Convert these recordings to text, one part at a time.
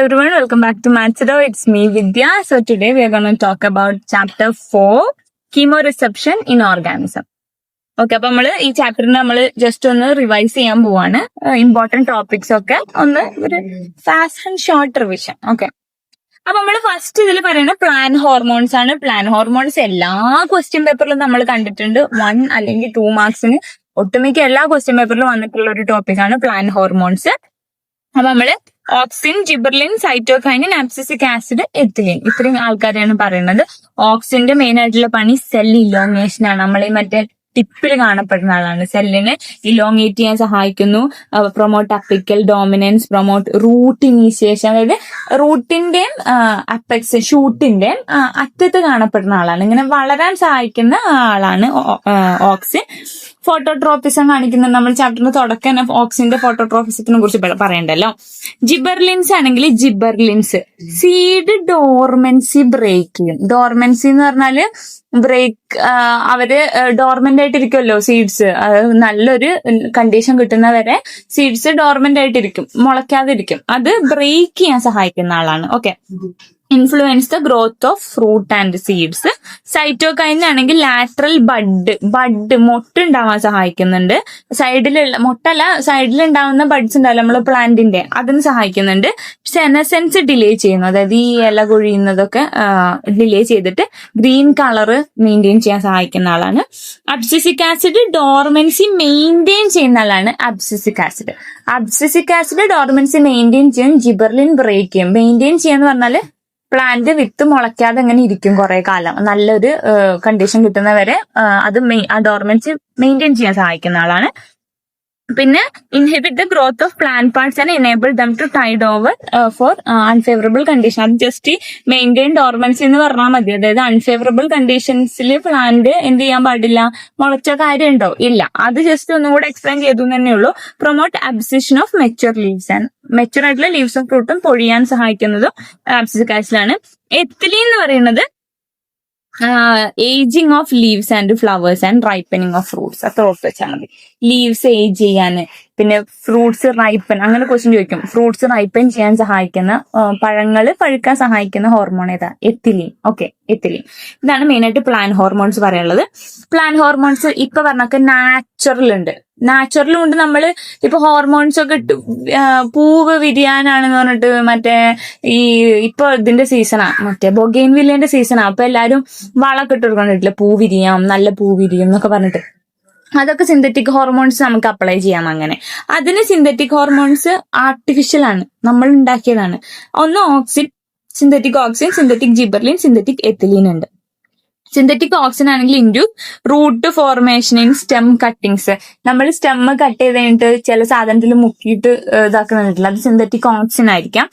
everyone, welcome back to Mathsdo. It's me Vidya. So today we are going to talk about chapter 4, chemoreception in organism. Okay, അപ്പൊ നമ്മള് ഈ ചാപ്റ്ററിന് നമ്മൾ just ഒന്ന് revise ചെയ്യാൻ പോവാണ്. Important topics ഒക്കെ ഒന്ന് ഒരു fast and short revision. Okay, അപ്പൊ നമ്മൾ ഫസ്റ്റ് ഇതിൽ പറയുന്നത് പ്ലാൻ ഹോർമോൺസ് ആണ്. പ്ലാൻ ഹോർമോൺസ് എല്ലാ ക്വസ്റ്റ്യൻ പേപ്പറിലും നമ്മൾ കണ്ടിട്ടുണ്ട്. 1 അല്ലെങ്കിൽ 2 മാർക്സിന് ഒട്ടുമിക്ക എല്ലാ ക്വസ്റ്റ്യൻ പേപ്പറിലും വന്നിട്ടുള്ള ഒരു ടോപ്പിക്കാണ് പ്ലാൻ ഹോർമോൺസ്. അപ്പൊ നമ്മള് auxin, gibberellin, cytokinin, abscisic acid, ethylene, ഇത്രയും ആൾക്കാരെയാണ് പറയുന്നത്. ഓക്സിന്റെ മെയിൻ ആയിട്ടുള്ള പണി സെൽ ഇലോങ്ങേഷൻ ആണ്. നമ്മൾ ഈ മറ്റേ ടിപ്പിൽ കാണപ്പെടുന്ന ആളാണ്. സെല്ലിനെ ഇലോങ്ങേറ്റ് ചെയ്യാൻ സഹായിക്കുന്നു. Promote apical dominance, promote root initiation, അതായത് റൂട്ടിന്റെയും അപ്പെക്സ് ഷൂട്ടിന്റെയും അറ്റത്ത് കാണപ്പെടുന്ന ആളാണ്. ഇങ്ങനെ വളരാൻ സഹായിക്കുന്ന ആളാണ് ഓക്സിൻ. ഫോട്ടോട്രോപ്പിസം കാണിക്കുന്ന നമ്മൾ ചാപ്റ്ററിന് തുടക്കം ഓക്സിന്റെ ഫോട്ടോട്രോപ്പിസത്തിനെ കുറിച്ച് പറയണ്ടല്ലോ. ജിബർലിൻസ് ആണെങ്കിൽ ജിബർലിൻസ് സീഡ് ഡോർമെൻസി ബ്രേക്ക് ചെയ്യും. ഡോർമെൻസി എന്ന് പറഞ്ഞാല് ബ്രേക്ക്, അവര് ഡോർമെന്റ് ആയിട്ടിരിക്കുമല്ലോ സീഡ്സ്. നല്ലൊരു കണ്ടീഷൻ കിട്ടുന്നവരെ സീഡ്സ് ഡോർമെന്റ് ആയിട്ടിരിക്കും, മുളയ്ക്കാതിരിക്കും. അത് ബ്രേക്ക് ചെയ്യാൻ സഹായിക്കുന്ന ആളാണ്. Okay, influence the growth of fruit and seeds. Cytokine ആണെങ്കിൽ ലാറ്ററൽ ബഡ് മൊട്ടുണ്ടാവാൻ സഹായിക്കുന്നുണ്ട്. സൈഡിലുള്ള മൊട്ടല്ല, സൈഡിലുണ്ടാവുന്ന ബഡ്സ് ഉണ്ടാവില്ല നമ്മള് പ്ലാന്റിന്റെ, അതിന് സഹായിക്കുന്നുണ്ട്. സെനസെൻസ് ഡിലേ ചെയ്യുന്നു, അതായത് ഈ ഇല കൊഴിയുന്നതൊക്കെ ഡിലേ ചെയ്തിട്ട് ഗ്രീൻ കളറ് മെയിൻറ്റെയിൻ ചെയ്യാൻ സഹായിക്കുന്ന ആളാണ്. അബ്സിസിക് ആസിഡ് ഡോർമെൻസി മെയിൻറ്റെയിൻ ചെയ്യുന്ന ആളാണ് abscisic acid. Abscisic acid dormancy maintain ചെയ്യും, ജിബർലിൻ ബ്രേക്ക് ചെയ്യും. മെയിൻറ്റെയിൻ ചെയ്യാന്ന് പറഞ്ഞാല് പ്ലാന്റ് വിത്ത് മുളയ്ക്കാതെ അങ്ങനെ ഇരിക്കും കുറെ കാലം, നല്ലൊരു കണ്ടീഷൻ കിട്ടുന്നവരെ അത് ആ ഡോർമെൻസി മെയിൻറ്റെയിൻ ചെയ്യാൻ സഹായിക്കുന്ന ആളാണ്. പിന്നെ inhibit the growth of plant parts and enable them to tide over for unfavourable condition. അത് ജസ്റ്റ് മെയിൻറ്റെയിൻ ഡോർമെൻസി എന്ന് പറഞ്ഞാൽ മതി. അതായത് അൺഫേവറബിൾ കണ്ടീഷൻസിൽ പ്ലാന്റ് എന്ത് ചെയ്യാൻ പാടില്ല, മുളച്ച കാര്യമുണ്ടോ ഇല്ല, അത് ജസ്റ്റ് ഒന്നുകൂടെ എക്സ്പ്ലെയിൻ ചെയ്തു തന്നെ ഉള്ളൂ. Promote abscission of mature leaves and mature ആയിട്ടുള്ള ലീവ്സും ഫ്രൂട്ടും പൊഴിയാൻ സഹായിക്കുന്നതും അബ്സിസിക് ആസിഡിലാണ്. എത്തിലീൻ എന്ന് പറയുന്നത് ageing of leaves and flowers and ripening of fruits. അത്ര ഓർത്ത് വെച്ചാൽ മതി. ലീവ്സ് ഏജ് ചെയ്യാന്, പിന്നെ ഫ്രൂട്ട്സ് റൈപ്പൻ, അങ്ങനെ ക്വസ്റ്റ്യൻ ചോദിക്കും. ഫ്രൂട്ട്സ് റൈപ്പൻ ചെയ്യാൻ സഹായിക്കുന്ന, പഴങ്ങൾ പഴുക്കാൻ സഹായിക്കുന്ന ഹോർമോൺ ഏതാ? എത്തിലീൻ. Okay, ethylene. ഇതാണ് മെയിൻ ആയിട്ട് പ്ലാൻ ഹോർമോൺസ് പറയാനുള്ളത്. പ്ലാൻ ഹോർമോൺസ് ഇപ്പൊ പറഞ്ഞൊക്കെ നാച്ചുറൽ ഉണ്ട്, നാച്ചുറലും ഉണ്ട്. നമ്മള് ഇപ്പൊ ഹോർമോൺസ് ഒക്കെ ഇട്ട് പൂവ് വിരിയാനാണെന്ന് പറഞ്ഞിട്ട് മറ്റേ ഈ ഇപ്പൊ ഇതിന്റെ സീസണാ, മറ്റേ ബൊഗെയിൻ വില്ലേന്റെ സീസണാ. അപ്പൊ എല്ലാരും വളമൊക്കെ ഇട്ട് കൊടുക്കണ്ടിട്ടില്ല, പൂ വിരിയാം, നല്ല പൂ വിരിയും എന്നൊക്കെ പറഞ്ഞിട്ട്. അതൊക്കെ സിന്തറ്റിക് ഹോർമോൺസ് നമുക്ക് അപ്ലൈ ചെയ്യാം. അങ്ങനെ അതിന് സിന്തറ്റിക് ഹോർമോൺസ് ആർട്ടിഫിഷ്യൽ ആണ്, നമ്മൾ ഉണ്ടാക്കിയതാണ്. ഒന്ന് auxin, synthetic auxin, synthetic gibberellin, synthetic ethylene ഉണ്ട്. സിന്തറ്റിക് ഓക്സിൻ ആണെങ്കിൽ induce root formation in stem cuttings. നമ്മൾ സ്റ്റെം കട്ട് ചെയ്ത് കഴിഞ്ഞിട്ട് ചില സാധനത്തിൽ മുക്കിയിട്ട് ഇതാക്കുന്നില്ല, അത് സിന്തറ്റിക് ഓക്സിൻ ആയിരിക്കാം.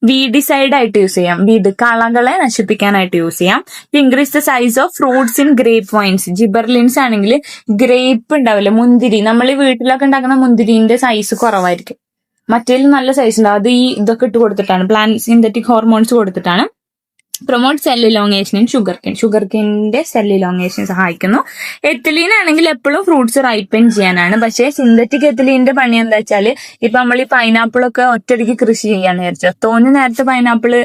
വീഡിസൈഡ് ആയിട്ട് യൂസ് ചെയ്യാം, വീട് കളകളെ നശിപ്പിക്കാനായിട്ട് യൂസ് ചെയ്യാം. Increase the size of fruits in grape vines. Gibberellins ആണെങ്കിൽ ഗ്രേപ്പ് ഉണ്ടാവില്ല, മുന്തിരി, നമ്മൾ ഈ വീട്ടിലൊക്കെ ഉണ്ടാക്കുന്ന മുന്തിരിന്റെ സൈസ് കുറവായിരിക്കും, മറ്റേതിൽ നല്ല സൈസ് ഉണ്ടാവും. അത് ഈ ഇതൊക്കെ ഇട്ട് കൊടുത്തിട്ടാണ്, പ്ലാൻ സിന്തറ്റിക് ഹോർമോൺസ് കൊടുത്തിട്ടാണ്. പ്രൊമോട്ട് സെൽ ഇലോങ്ങേഷൻ ഇൻ ഷുഗർക്കെയിന്റെ സെൽ ഇലോങ്ങേഷൻ സഹായിക്കുന്നു. എത്തിലീൻ ആണെങ്കിൽ എപ്പോഴും ഫ്രൂട്ട്സ് റൈപ്പൻ ചെയ്യാനാണ്. പക്ഷേ സിന്തറ്റിക് എത്തിലീന്റെ പണി എന്താ വെച്ചാല്, ഇപ്പൊ നമ്മൾ ഈ പൈനാപ്പിളൊക്കെ ഒറ്റയടിക്ക് കൃഷി ചെയ്യാന്ന് വിചാരിച്ചു, തോന്നുന്ന നേരത്തെ പൈനാപ്പിള്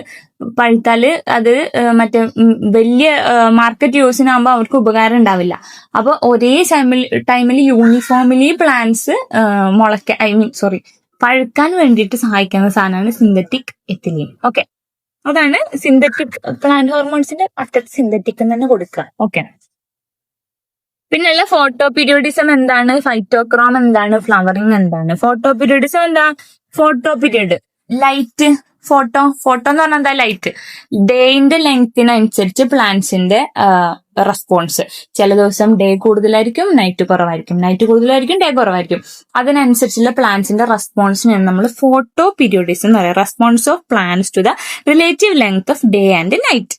പഴുത്താല് അത് മറ്റേ വലിയ മാർക്കറ്റ് യൂസിനാകുമ്പോൾ അവർക്ക് ഉപകാരം ഉണ്ടാവില്ല. അപ്പൊ ഒരേ ടൈമിൽ യൂണിഫോമിലി പ്ലാന്റ്സ് പഴുക്കാൻ വേണ്ടിയിട്ട് സഹായിക്കുന്ന സാധനമാണ് സിന്തറ്റിക് എത്തിലീൻ. ഓക്കെ, അതാണ് സിന്തറ്റിക് പ്ലാന്റ് ഹോർമോൺസിന്റെ അറ്റത്ത് സിന്തറ്റിക് തന്നെ കൊടുക്കുക. ഓക്കെ, പിന്നെയുള്ള ഫോട്ടോ പീരിയോഡിസം എന്താണ്, ഫൈറ്റോക്രോം എന്താണ്, ഫ്ലവറിങ് എന്താണ്. ഫോട്ടോ പീരിയോഡിസം എന്താ? ഫോട്ടോ പീരിയഡ് ലൈറ്റ്, ഫോട്ടോ എന്ന് പറഞ്ഞാൽ എന്താ? ലൈറ്റ്. ഡേയുടെ ലെങ്തിനനുസരിച്ച് പ്ലാന്റ്സിന്റെ റെസ്പോൺസ്, ചില ദിവസം ഡേ കൂടുതലായിരിക്കും, നൈറ്റ് കുറവായിരിക്കും, നൈറ്റ് കൂടുതലായിരിക്കും, ഡേ കുറവായിരിക്കും. അതിനനുസരിച്ചുള്ള പ്ലാന്റ്സിന്റെ റെസ്പോൺസിനാണ് നമ്മൾ ഫോട്ടോ പീരിയോഡിസം എന്ന് പറയുക. Response of plants to the relative length of day and night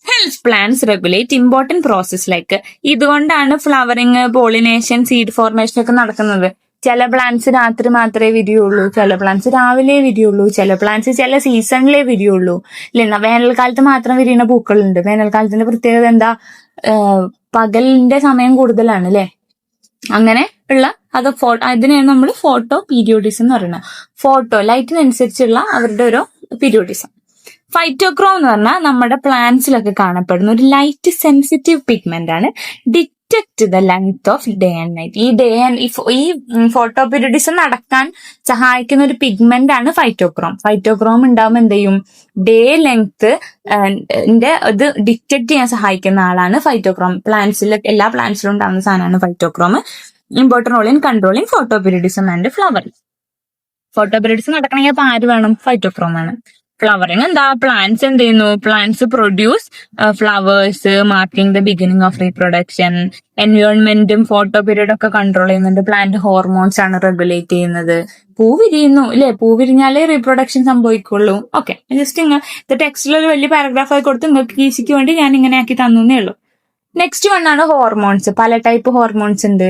helps plants regulate important process like. ഇതുകൊണ്ടാണ് ഫ്ലവറിങ്, പോളിനേഷൻ, സീഡ് ഫോർമേഷൻ ഒക്കെ നടക്കുന്നത്. ചില പ്ലാന്റ്സ് രാത്രി മാത്രമേ വിരിയുള്ളൂ, ചില പ്ലാന്റ്സ് രാവിലെ വിരിയുള്ളൂ, ചില പ്ലാന്റ്സ് ചില സീസണിലേ വിരിയുള്ളൂ. ഇല്ല, വേനൽക്കാലത്ത് മാത്രം വിരിയുന്ന പൂക്കളുണ്ട്. വേനൽക്കാലത്തിന്റെ പ്രത്യേകത എന്താ? പകലിന്റെ സമയം കൂടുതലാണ് അല്ലെ. അങ്ങനെ ഉള്ള അത് അതിനെയാണ് നമ്മൾ ഫോട്ടോ പീരിയോഡിസം എന്ന് പറയുന്നത്. ഫോട്ടോ ലൈറ്റിനനുസരിച്ചുള്ള അവരുടെ ഓരോ പീരിയോഡിസം. ഫൈറ്റോക്രോം എന്ന് പറഞ്ഞാൽ നമ്മുടെ പ്ലാന്റ്സിലൊക്കെ കാണപ്പെടുന്ന ഒരു ലൈറ്റ് സെൻസിറ്റീവ് പിഗ്മെന്റ് ആണ്. Detect the length of day and night. ഈ ഫോട്ടോ പീരിയോഡിസം നടക്കാൻ സഹായിക്കുന്ന ഒരു പിഗ്മെന്റ് ആണ് ഫൈറ്റോക്രോം. ഫൈറ്റോക്രോം ഉണ്ടാവുമ്പോൾ എന്ത് ചെയ്യും? ഡേ ലെങ്ത് ഇത് ഡിറ്റക്ട് ചെയ്യാൻ സഹായിക്കുന്ന ആളാണ് ഫൈറ്റോക്രോം. എല്ലാ പ്ലാന്റ്സിലും ഉണ്ടാവുന്ന സാധനമാണ് phytochrome. Important role in controlling photoperiodism and flowering. Photoperiodism നടക്കണമെങ്കിൽ അപ്പൊ ആര് വേണം? ഫൈറ്റോക്രോം ആണ്. ഫ്ലവറിങ് എന്താ? പ്ലാന്റ്സ് എന്ത് ചെയ്യുന്നു? Plants produce flowers, marking the beginning of reproduction. എൻവയോൺമെന്റും ഫോട്ടോ പീരീഡ് ഒക്കെ കൺട്രോൾ ചെയ്യുന്നുണ്ട്. പ്ലാന്റ് ഹോർമോൺസ് ആണ് റെഗുലേറ്റ് ചെയ്യുന്നത്. പൂ വിരിയുന്നു അല്ലെ? പൂ വിരിഞ്ഞാലേ റീപ്രൊഡക്ഷൻ സംഭവിക്കുള്ളൂ. ഓക്കെ, ജസ്റ്റ് ഇത് ടെക്സ്റ്റിൽ ഒരു വലിയ പാരഗ്രാഫ് ആയി കൊടുത്ത് നിങ്ങൾക്ക് ഈസിക്ക് വേണ്ടി ഞാൻ ഇങ്ങനെ ആക്കി തന്നേ ഉള്ളൂ. നെക്സ്റ്റ് വൺ ആണ് ഹോർമോൺസ്. പല ടൈപ്പ് ഹോർമോൺസ് ഉണ്ട്.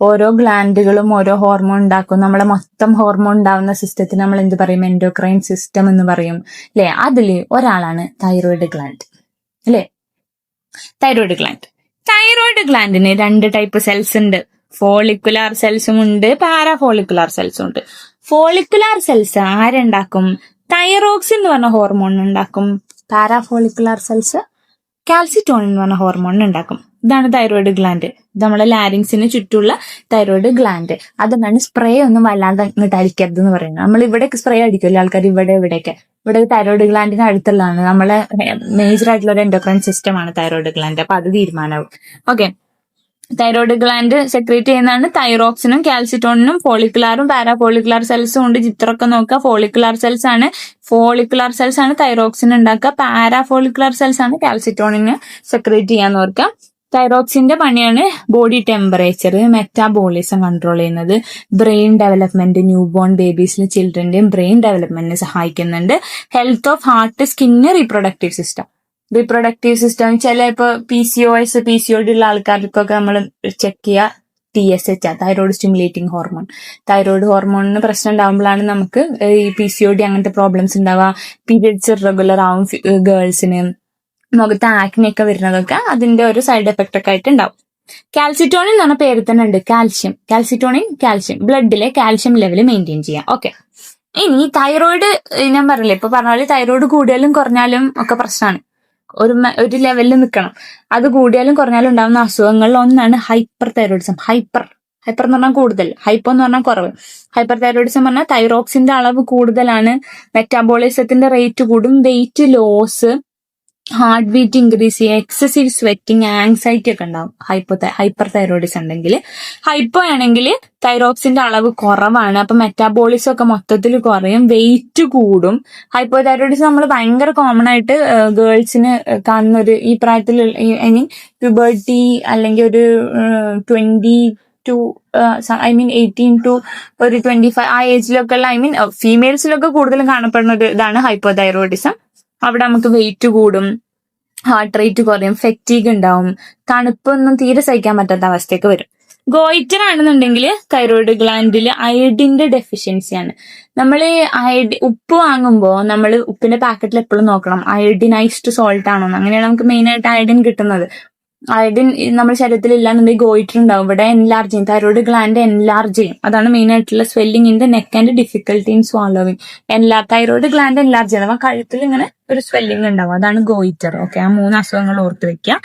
ഓരോ ഗ്ലാൻഡുകളും ഓരോ ഹോർമോൺ ഉണ്ടാക്കും. നമ്മളെ മൊത്തം ഹോർമോൺ ഉണ്ടാവുന്ന സിസ്റ്റത്തിന് നമ്മൾ എന്ത് പറയും? എൻഡോക്രൈൻ സിസ്റ്റം എന്ന് പറയും അല്ലെ. അതില് ഒരാളാണ് തൈറോയിഡ് ഗ്ലാൻഡ് അല്ലെ. തൈറോയിഡ് ഗ്ലാൻഡിന് 2 ടൈപ്പ് സെൽസ് ഉണ്ട്. ഫോളിക്കുലാർ സെൽസും ഉണ്ട്, പാരാഫോളിക്കുലാർ സെൽസും ഉണ്ട്. Follicular cells ആരുണ്ടാക്കും? തൈറോക്സിൻ എന്ന് പറഞ്ഞ ഹോർമോൺ ഉണ്ടാക്കും. പാരാഫോളിക്കുലാർ സെൽസ് കാൽസിറ്റോണിൻ എന്ന് പറഞ്ഞ ഹോർമോൺ ഉണ്ടാക്കും. ഇതാണ് തൈറോയിഡ് ഗ്ലാൻഡ്. ഇത് നമ്മളെ ലാരിങ്സിന് ചുറ്റുള്ള തൈറോയിഡ് ഗ്ലാൻഡ്. അതുകൊണ്ടാണ് സ്പ്രേ ഒന്നും വല്ലാതെ ഇങ്ങോട്ട് അടിക്കരുത് എന്ന് പറയുന്നത്. നമ്മൾ ഇവിടെയൊക്കെ സ്പ്രേ അടിക്കുമല്ലോ ആൾക്കാർ, ഇവിടെയൊക്കെ. ഇവിടെ തൈറോയിഡ് ഗ്ലാൻഡിന് അടുത്തുള്ളതാണ്. നമ്മളെ മേജർ ആയിട്ടുള്ള ഒരു എൻഡോക്രൈൻ സിസ്റ്റം ആണ് തൈറോയിഡ് ഗ്ലാൻഡ്. അപ്പൊ അത് തീരുമാനമാവും. ഓക്കെ, തൈറോയിഡ് ഗ്ലാൻഡ് സെക്രീറ്റ് ചെയ്യുന്നതാണ് തൈറോക്സിനും കാൽസിറ്റോണിനും. ഫോളിക്കുലാറും പാരാഫോളിക്കുലാർ സെൽസും ഉണ്ട്. ചിത്രമൊക്കെ നോക്കുക. ഫോളിക്കുലാർ സെൽസ് ആണ് തൈറോക്സിൻ ഉണ്ടാക്കുക. പാരാഫോളിക്കുലാർ സെൽസ് ആണ് കാൽസിറ്റോണിന് സെക്രീറ്റ് ചെയ്യാന്ന് ഓർക്കുക. തൈറോക്സിന്റെ പണിയാണ് ബോഡി ടെമ്പറേച്ചർ, മെറ്റാബോളിസം കൺട്രോൾ ചെയ്യുന്നത്. ബ്രെയിൻ ഡെവലപ്മെന്റ്, ന്യൂ ബോൺ ബേബീസിന്, ചിൽഡ്രന്റെയും ബ്രെയിൻ ഡെവലപ്മെന്റിന് സഹായിക്കുന്നുണ്ട്. Health of heart, skin, reproductive system. ചില ഇപ്പൊ PCOD ഉള്ള ആൾക്കാർക്കൊക്കെ നമ്മൾ ചെക്ക് ചെയ്യുക TSH, thyroid stimulating hormone. Thyroid ഹോർമോണിന് പ്രശ്നം ഉണ്ടാകുമ്പോഴാണ് നമുക്ക് ഈ PCOD അങ്ങനത്തെ പ്രോബ്ലംസ് ഉണ്ടാവുക. പീരിയഡ്സ് ഇറഗുലർ ആവും ഗേൾസിന്. മുഖത്ത് ആക്നെ ഒക്കെ വരുന്നതൊക്കെ അതിന്റെ ഒരു സൈഡ് എഫക്റ്റ് ഒക്കെ ആയിട്ട് ഉണ്ടാവും. കാൽസിറ്റോണിൻ എന്ന് പറഞ്ഞ പേര് തന്നെ ഉണ്ട്, കാൽഷ്യം. ബ്ലഡിലെ കാൽഷ്യം ലെവൽ മെയിൻറ്റെയിൻ ചെയ്യാം. ഓക്കെ, ഇനി തൈറോയിഡ് ഞാൻ പറഞ്ഞില്ലേ, ഇപ്പൊ പറഞ്ഞാല് തൈറോയിഡ് കൂടിയാലും കുറഞ്ഞാലും ഒക്കെ പ്രശ്നമാണ്. ഒരു ലെവലിൽ നിൽക്കണം. അത് കൂടിയാലും കുറഞ്ഞാലും ഉണ്ടാകുന്ന അസുഖങ്ങളിൽ ഒന്നാണ് ഹൈപ്പർ തൈറോയിഡിസം. ഹൈപ്പർ എന്ന് പറഞ്ഞാൽ കൂടുതൽ, ഹൈപ്പോ എന്ന് പറഞ്ഞാൽ കുറവ്. ഹൈപ്പർ തൈറോയിഡിസം പറഞ്ഞാൽ തൈറോക്സിന്റെ അളവ് കൂടുതലാണ്, മെറ്റാബോളിസത്തിന്റെ റേറ്റ് കൂടും, weight loss, heart beat increase ചെയ്യുക, എക്സസീവ് സ്വെറ്റിംഗ്, ആങ്സൈറ്റി ഒക്കെ ഉണ്ടാവും ഹൈപ്പർ തൈറോയിഡിസം ഉണ്ടെങ്കിൽ. ഹൈപ്പോ ആണെങ്കിൽ തൈറോക്സിന്റെ അളവ് കുറവാണ്, അപ്പൊ മെറ്റാബോളിസം ഒക്കെ മൊത്തത്തിൽ കുറയും, വെയിറ്റ് കൂടും. ഹൈപ്പോ തൈറോയിഡിസം നമ്മൾ ഭയങ്കര കോമൺ ആയിട്ട് ഗേൾസിന് കാണുന്ന ഒരു ഈ പ്രായത്തിൽ, ഐ മീൻ പ്യൂബർട്ടി അല്ലെങ്കിൽ ഒരു 18 to ഒരു 25 ആ ഏജിലൊക്കെ ഉള്ള, ഫീമെയിൽസിലൊക്കെ കൂടുതലും കാണപ്പെടുന്ന ഒരു ഇതാണ് ഹൈപ്പോ തൈറോയിഡിസം. അവിടെ നമുക്ക് വെയിറ്റ് കൂടും, ഹാർട്ട് റേറ്റ് കുറയും, ഫെറ്റീഗ് ഉണ്ടാവും, തണുപ്പൊന്നും തീരെ സഹിക്കാൻ പറ്റാത്ത അവസ്ഥയൊക്കെ വരും. ഗോയിറ്റർ ആണെന്നുണ്ടെങ്കിൽ തൈറോയിഡ് ഗ്ലാൻഡിൽ അയഡിന്റെ ഡെഫിഷ്യൻസിയാണ്. നമ്മൾ ഉപ്പ് വാങ്ങുമ്പോൾ നമ്മൾ ഉപ്പിന്റെ പാക്കറ്റിൽ എപ്പോഴും നോക്കണം അയഡിനൈസ്ഡ് സോൾട്ട് ആണോ. അങ്ങനെയാണ് നമുക്ക് മെയിൻ ആയിട്ട് അയഡിൻ കിട്ടുന്നത്. അയഡിൻ നമ്മുടെ ശരീരത്തിൽ ഇല്ലാന്നുണ്ടെങ്കിൽ ഗോയിറ്റർ ഉണ്ടാവും. ഇവിടെ എൻലാർജ് ചെയ്യും, തൈറോയിഡ് ഗ്ലാൻഡ് എൻലാർജ് ചെയ്യും. അതാണ് മെയിൻ ആയിട്ടുള്ള swelling in the neck and difficulty in swallowing. Thyroid gland enlarge ചെയ്യണം, ആ കഴുത്തിൽ ഇങ്ങനെ ഒരു സ്വെല്ലിംഗ് ഉണ്ടാവും, അതാണ് ഗോയിറ്റർ. ഓക്കെ, ആ 3 അസുഖങ്ങൾ ഓർത്ത് വെക്കുക.